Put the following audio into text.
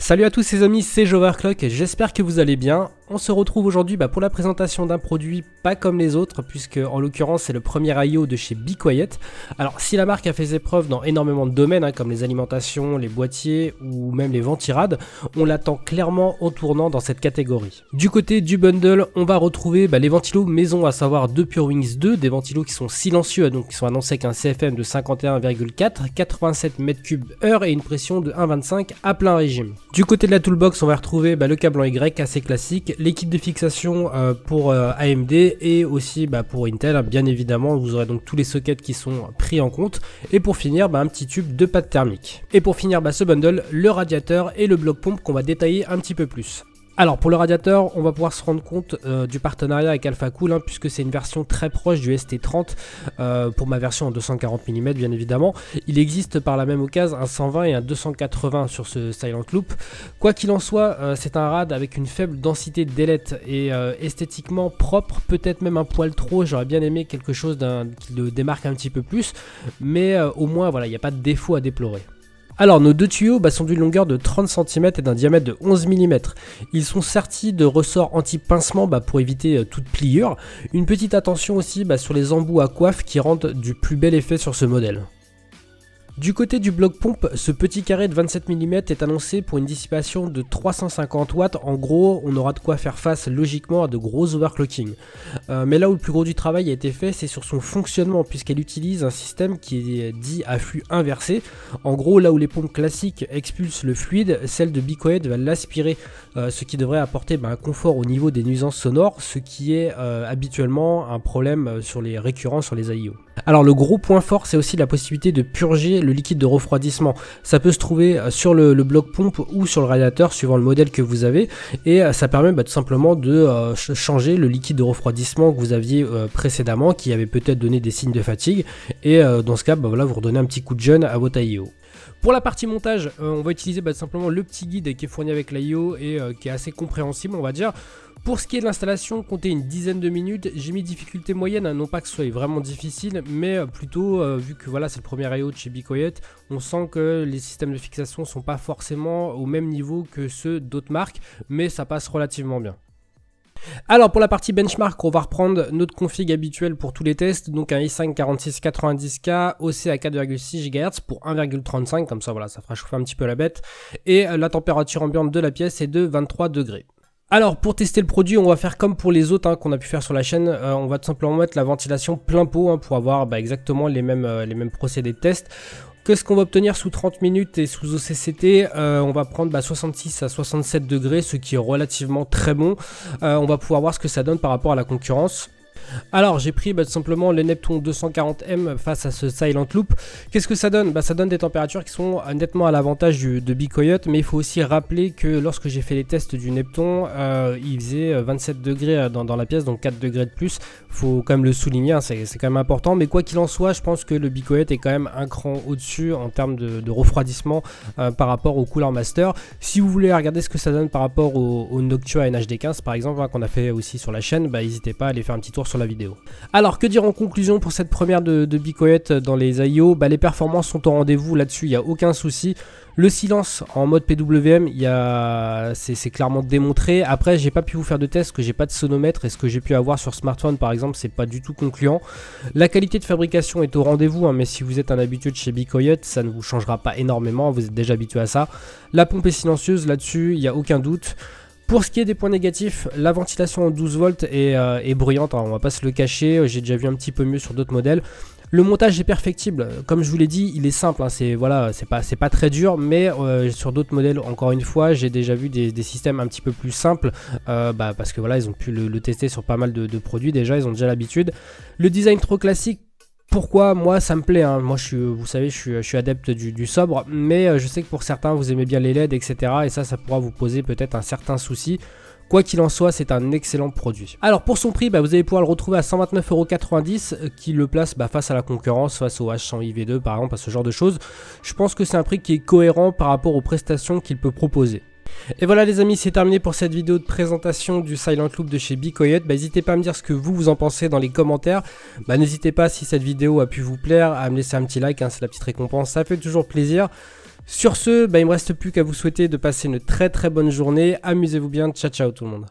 Salut à tous les amis, c'est Joverclock, j'espère que vous allez bien. On se retrouve aujourd'hui pour la présentation d'un produit pas comme les autres, puisque en l'occurrence c'est le premier IO de chez Be Quiet. Alors si la marque a fait ses preuves dans énormément de domaines, comme les alimentations, les boîtiers ou même les ventirades, on l'attend clairement en tournant dans cette catégorie. Du côté du bundle, on va retrouver les ventilos maison, à savoir deux PureWings 2, des ventilos qui sont silencieux, donc qui sont annoncés avec un CFM de 51,4, 87 m3/heure et une pression de 1,25 à plein régime. Du côté de la toolbox, on va retrouver le câble en Y assez classique, l'équipe de fixation pour AMD et aussi pour Intel, bien évidemment. Vous aurez donc tous les sockets qui sont pris en compte. Et pour finir, un petit tube de pâte thermique. Et pour finir ce bundle, le radiateur et le bloc pompe qu'on va détailler un petit peu plus. Alors pour le radiateur, on va pouvoir se rendre compte du partenariat avec Alphacool, puisque c'est une version très proche du ST30 pour ma version en 240 mm bien évidemment. Il existe par la même occasion un 120 et un 280 sur ce Silent Loop. Quoi qu'il en soit, c'est un rad avec une faible densité d'ailette et esthétiquement propre, peut-être même un poil trop. J'aurais bien aimé quelque chose qui le démarque un petit peu plus, mais au moins voilà, il n'y a pas de défaut à déplorer. Alors nos deux tuyaux sont d'une longueur de 30 cm et d'un diamètre de 11 mm. Ils sont sertis de ressorts anti-pincement pour éviter toute pliure. Une petite attention aussi sur les embouts à coiffe qui rendent du plus bel effet sur ce modèle. Du côté du bloc pompe, ce petit carré de 27 mm est annoncé pour une dissipation de 350 watts. En gros, on aura de quoi faire face logiquement à de gros overclocking. Mais là où le plus gros du travail a été fait, c'est sur son fonctionnement, puisqu'elle utilise un système qui est dit à flux inversé. En gros, là où les pompes classiques expulsent le fluide, celle de Be Quiet va l'aspirer, ce qui devrait apporter un confort au niveau des nuisances sonores, ce qui est habituellement un problème récurrent sur les AIO. Alors le gros point fort, c'est aussi la possibilité de purger le liquide de refroidissement. Ça peut se trouver sur le bloc pompe ou sur le radiateur suivant le modèle que vous avez, et ça permet tout simplement de changer le liquide de refroidissement que vous aviez précédemment, qui avait peut-être donné des signes de fatigue, et dans ce cas voilà, vous redonnez un petit coup de jeune à votre AIO. Pour la partie montage, on va utiliser simplement le petit guide qui est fourni avec l'AIO et qui est assez compréhensible, on va dire. Pour ce qui est de l'installation, comptez une dizaine de minutes. J'ai mis difficulté moyenne, non pas que ce soit vraiment difficile, mais plutôt vu que voilà, c'est le premier IO de chez Be Quiet, on sent que les systèmes de fixation sont pas forcément au même niveau que ceux d'autres marques, mais ça passe relativement bien. Alors pour la partie benchmark, on va reprendre notre config habituel pour tous les tests, donc un i5 4690K OC à 4,6 GHz pour 1,35, comme ça voilà, ça fera chauffer un petit peu la bête, et la température ambiante de la pièce est de 23 degrés. Alors pour tester le produit, on va faire comme pour les autres qu'on a pu faire sur la chaîne, on va tout simplement mettre la ventilation plein pot pour avoir exactement les mêmes procédés de test. Qu'est-ce qu'on va obtenir sous 30 minutes et sous OCCT? On va prendre 66 à 67 degrés, ce qui est relativement très bon. On va pouvoir voir ce que ça donne par rapport à la concurrence. Alors j'ai pris tout simplement le Neptune 240M face à ce Silent Loop. Qu'est-ce que ça donne? Ça donne des températures qui sont nettement à l'avantage de Be Quiet, mais il faut aussi rappeler que lorsque j'ai fait les tests du Neptune, il faisait 27 degrés dans la pièce, donc 4 degrés de plus. Faut quand même le souligner, c'est quand même important, mais quoi qu'il en soit, je pense que le Be Quiet est quand même un cran au-dessus en termes de refroidissement par rapport au Cooler Master. Si vous voulez regarder ce que ça donne par rapport au Noctua NHD15 par exemple, qu'on a fait aussi sur la chaîne, n'hésitez pas à aller faire un petit tour sur la vidéo. Alors que dire en conclusion pour cette première de Be Quiet dans les AIO? Les performances sont au rendez-vous, là-dessus il n'y a aucun souci. Le silence en mode PWM, c'est clairement démontré. Après j'ai pas pu vous faire de test, que j'ai pas de sonomètre, et ce que j'ai pu avoir sur smartphone par exemple c'est pas du tout concluant. La qualité de fabrication est au rendez-vous, mais si vous êtes un habitué de chez Be Quiet, ça ne vous changera pas énormément, vous êtes déjà habitué à ça. La pompe est silencieuse, là-dessus il n'y a aucun doute. Pour ce qui est des points négatifs, la ventilation en 12 volts est bruyante, on va pas se le cacher, j'ai déjà vu un petit peu mieux sur d'autres modèles. Le montage est perfectible, comme je vous l'ai dit, il est simple, c'est pas très dur, mais sur d'autres modèles, encore une fois, j'ai déjà vu des systèmes un petit peu plus simples, parce que voilà, ils ont pu le tester sur pas mal de produits déjà, ils ont déjà l'habitude. Le design trop classique, pourquoi? Moi ça me plaît, moi vous savez je suis adepte du sobre, mais je sais que pour certains vous aimez bien les LED etc, et ça pourra vous poser peut-être un certain souci. Quoi qu'il en soit, c'est un excellent produit. Alors pour son prix, vous allez pouvoir le retrouver à 129,90 € qui le place face à la concurrence, face au H100IV2 par exemple, à ce genre de choses. Je pense que c'est un prix qui est cohérent par rapport aux prestations qu'il peut proposer. Et voilà les amis, c'est terminé pour cette vidéo de présentation du Silent Loop de chez Be Quiet. N'hésitez pas à me dire ce que vous en pensez dans les commentaires. N'hésitez pas, si cette vidéo a pu vous plaire, à me laisser un petit like, c'est la petite récompense, ça fait toujours plaisir. Sur ce, il me reste plus qu'à vous souhaiter de passer une très très bonne journée. Amusez-vous bien, ciao ciao tout le monde.